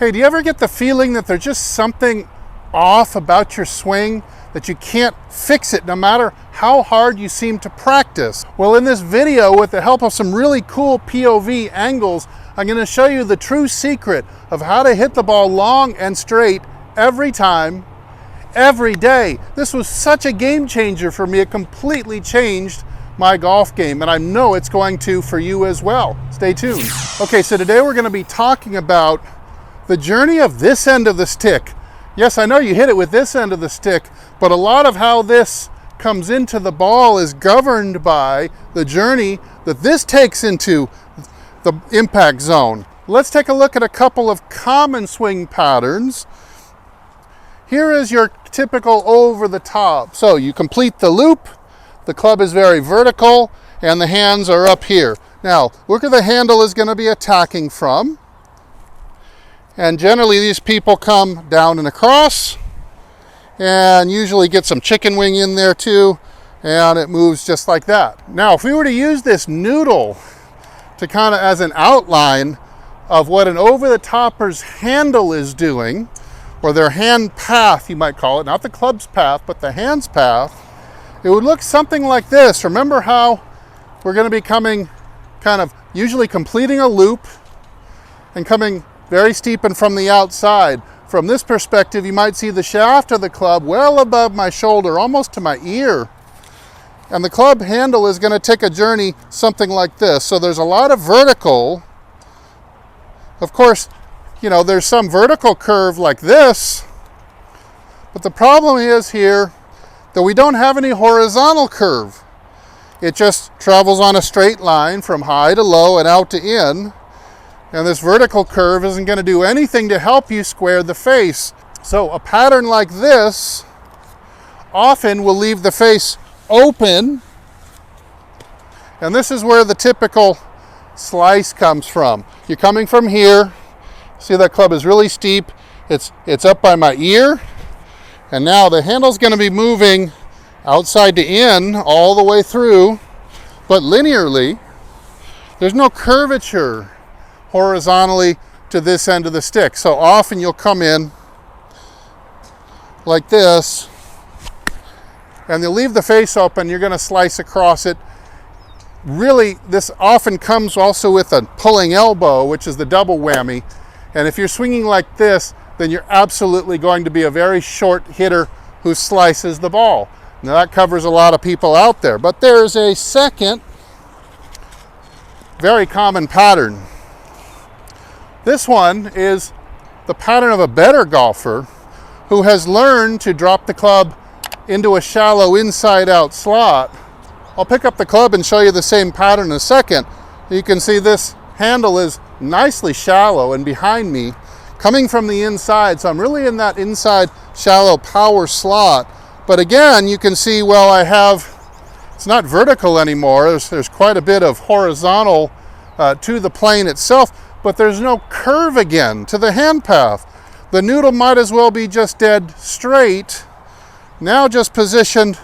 Hey, do you ever get the feeling that there's just something off about your swing, that you can't fix it no matter how hard you seem to practice? Well, in this video, with the help of some really cool POV angles, I'm going to show you the true secret of how to hit the ball long and straight every time, every day. This was such a game changer for me. It completely changed my golf game, and I know it's going to for you as well. Stay tuned. Okay, so today we're going to be talking about the journey of this end of the stick. Yes, I know you hit it with this end of the stick, but a lot of how this comes into the ball is governed by the journey that this takes into the impact zone. Let's take a look at a couple of common swing patterns. Here is your typical over the top. So you complete the loop, the club is very vertical, and the hands are up here. Now, look where the handle is going to be attacking from. And generally these people come down and across, and usually get some chicken wing in there too, and it moves just like that. Now, if we were to use this noodle to kind of as an outline of what an over-the-topper's handle is doing, or their hand path, you might call it, not the club's path, but the hand's path, it would look something like this. Remember how we're going to be coming, kind of usually completing a loop and coming very steep and from the outside. From this perspective, you might see the shaft of the club well above my shoulder, almost to my ear. And the club handle is going to take a journey something like this. So there's a lot of vertical. Of course, you know, there's some vertical curve like this, but the problem is here that we don't have any horizontal curve. It just travels on a straight line from high to low and out to in. And this vertical curve isn't going to do anything to help you square the face. So a pattern like this often will leave the face open. And this is where the typical slice comes from. You're coming from here. See, that club is really steep. It's up by my ear. And now the handle's going to be moving outside to in all the way through, but linearly. There's no curvature horizontally to this end of the stick. So often you'll come in like this, and you'll leave the face open. You're going to slice across it. Really, this often comes also with a pulling elbow, which is the double whammy. And if you're swinging like this, then you're absolutely going to be a very short hitter who slices the ball. Now that covers a lot of people out there. But there's a second very common pattern. This one is the pattern of a better golfer who has learned to drop the club into a shallow inside-out slot. I'll pick up the club and show you the same pattern in a second. You can see this handle is nicely shallow and behind me, coming from the inside. So I'm really in that inside shallow power slot. But again, you can see, well, it's not vertical anymore. There's quite a bit of horizontal to the plane itself. But there's no curve again to the hand path. The noodle might as well be just dead straight, now just positioned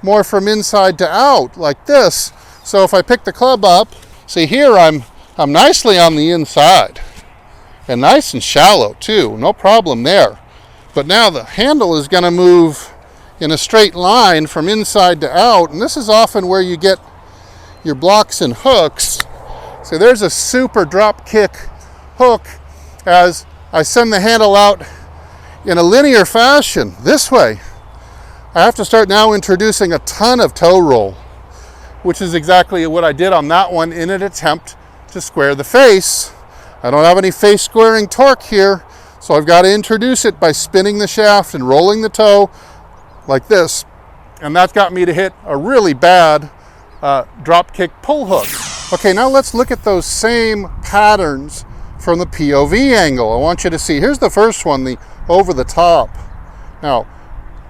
more from inside to out, like this. So if I pick the club up, see here I'm nicely on the inside, and nice and shallow too, no problem there. But now the handle is going to move in a straight line from inside to out, and this is often where you get your blocks and hooks. So there's a super drop kick hook as I send the handle out in a linear fashion this way. I have to start now introducing a ton of toe roll, which is exactly what I did on that one in an attempt to square the face. I don't have any face squaring torque here, so I've got to introduce it by spinning the shaft and rolling the toe like this. And that's got me to hit a really bad drop kick pull hook. Okay, now let's look at those same patterns from the POV angle. I want you to see, here's the first one, the over the top. Now,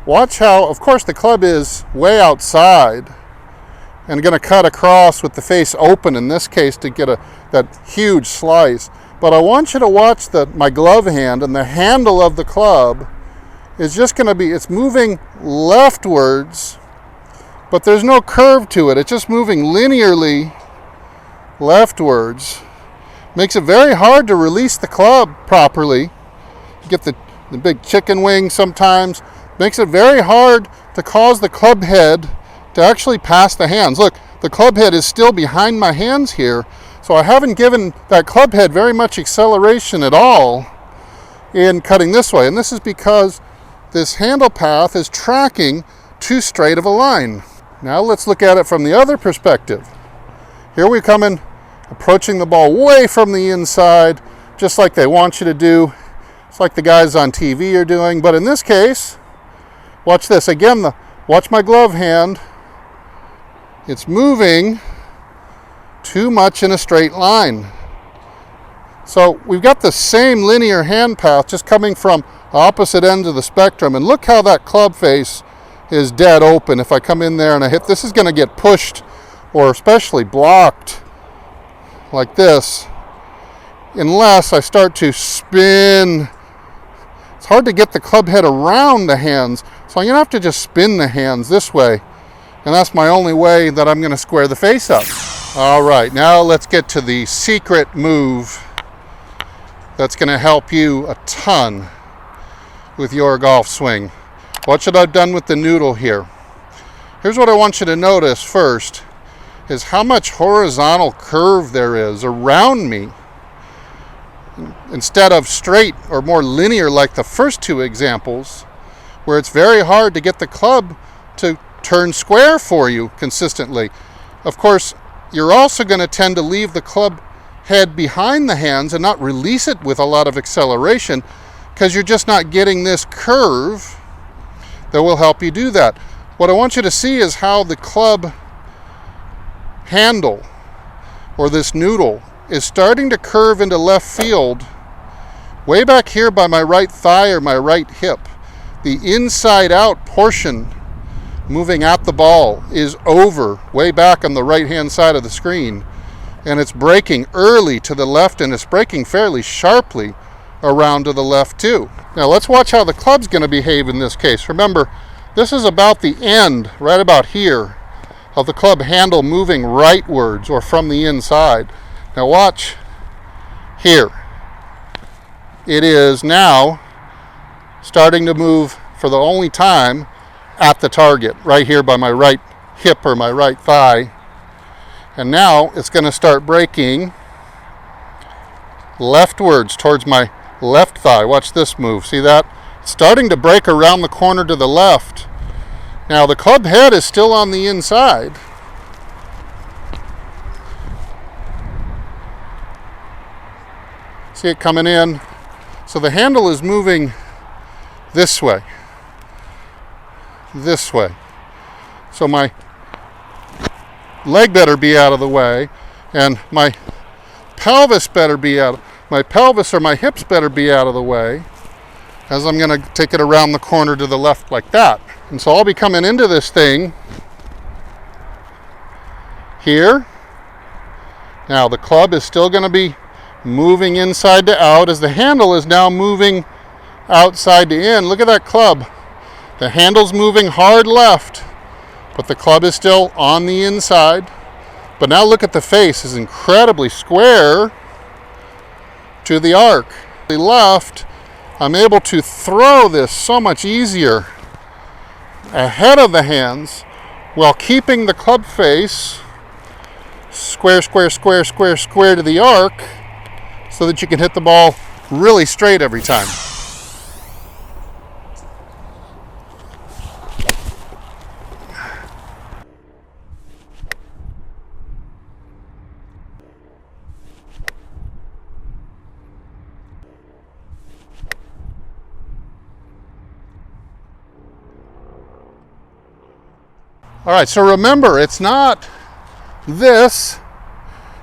watch how, of course, the club is way outside and going to cut across with the face open in this case to get that huge slice. But I want you to watch my glove hand, and the handle of the club is just going to be, it's moving leftwards, but there's no curve to it. It's just moving linearly leftwards. Makes it very hard to release the club properly. You get the big chicken wing sometimes. Makes it very hard to cause the club head to actually pass the hands. Look, the club head is still behind my hands here, so I haven't given that club head very much acceleration at all in cutting this way. And this is because this handle path is tracking too straight of a line. Now let's look at it from the other perspective. Here we come in, approaching the ball way from the inside, just like they want you to do. It's like the guys on TV are doing. But in this case, watch this. Again, watch my glove hand. It's moving too much in a straight line. So we've got the same linear hand path, just coming from opposite ends of the spectrum. And look how that club face is dead open. If I come in there and I hit, this is going to get pushed or especially blocked like this, unless I start to spin. It's hard to get the club head around the hands, so I'm going to have to just spin the hands this way. And that's my only way that I'm going to square the face up. All right, now let's get to the secret move that's going to help you a ton with your golf swing. Watch what I've done with the noodle here. Here's what I want you to notice first, is how much horizontal curve there is around me. Instead of straight or more linear like the first two examples, where it's very hard to get the club to turn square for you consistently. Of course, you're also going to tend to leave the club head behind the hands and not release it with a lot of acceleration, because you're just not getting this curve that will help you do that. What I want you to see is how the club handle, or this noodle, is starting to curve into left field way back here by my right thigh or my right hip. The inside out portion moving at the ball is over way back on the right hand side of the screen, and it's breaking early to the left, and it's breaking fairly sharply around to the left too. Now let's watch how the club's going to behave in this case. Remember, this is about the end, right about here, of the club handle moving rightwards or from the inside. Now watch here. It is now starting to move for the only time at the target, right here by my right hip or my right thigh. And now it's going to start breaking leftwards towards my left thigh. Watch this move. See that? It's starting to break around the corner to the left. Now the club head is still on the inside. See it coming in? So the handle is moving this way. This way. So my leg better be out of the way, and my pelvis better be out. My pelvis or my hips better be out of the way, as I'm going to take it around the corner to the left like that. And so I'll be coming into this thing here. Now the club is still going to be moving inside to out, as the handle is now moving outside to in. Look at that club. The handle's moving hard left, but the club is still on the inside. But now look at the face, is incredibly square to the arc. The left, I'm able to throw this so much easier ahead of the hands while keeping the club face square, square, square, square, square to the arc, so that you can hit the ball really straight every time. All right, so remember, it's not this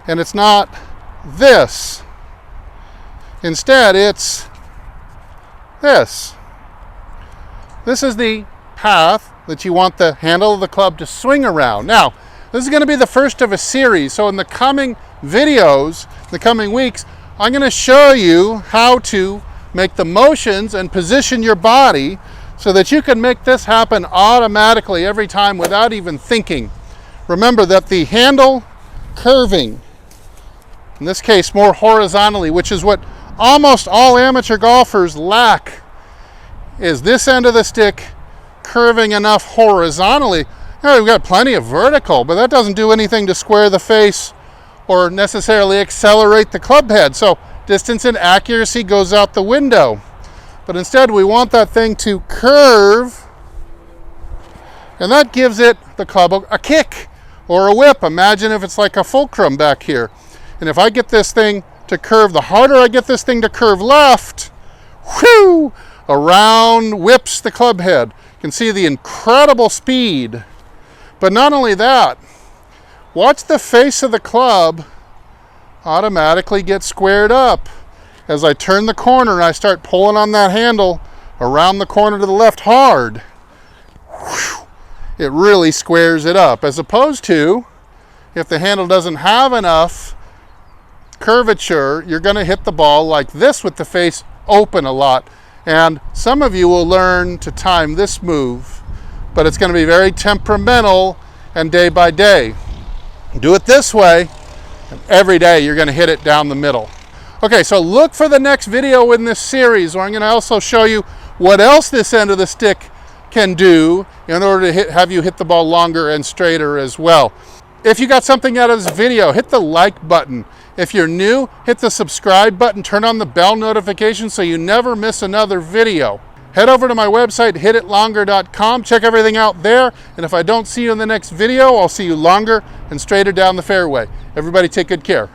and it's not this. Instead, it's this. This is the path that you want the handle of the club to swing around. Now, this is going to be the first of a series, so in the coming videos, the coming weeks, I'm going to show you how to make the motions and position your body so that you can make this happen automatically every time without even thinking. Remember that the handle curving in this case more horizontally, which is what almost all amateur golfers lack, is this end of the stick curving enough horizontally. Now, we've got plenty of vertical, but that doesn't do anything to square the face or necessarily accelerate the club head. So distance and accuracy goes out the window. But instead we want that thing to curve, and that gives it, the club, a kick or a whip. Imagine if it's like a fulcrum back here. And if I get this thing to curve, the harder I get this thing to curve left, whew, around whips the club head. You can see the incredible speed. But not only that, watch the face of the club automatically get squared up. As I turn the corner and I start pulling on that handle around the corner to the left hard, whew, it really squares it up. As opposed to, if the handle doesn't have enough curvature, you're going to hit the ball like this with the face open a lot. And some of you will learn to time this move, but it's going to be very temperamental and day by day. Do it this way, and every day you're going to hit it down the middle. Okay, so look for the next video in this series where I'm going to also show you what else this end of the stick can do in order to have you hit the ball longer and straighter as well. If you got something out of this video, hit the like button. If you're new, hit the subscribe button, turn on the bell notification so you never miss another video. Head over to my website, hititlonger.com, check everything out there, and if I don't see you in the next video, I'll see you longer and straighter down the fairway. Everybody take good care.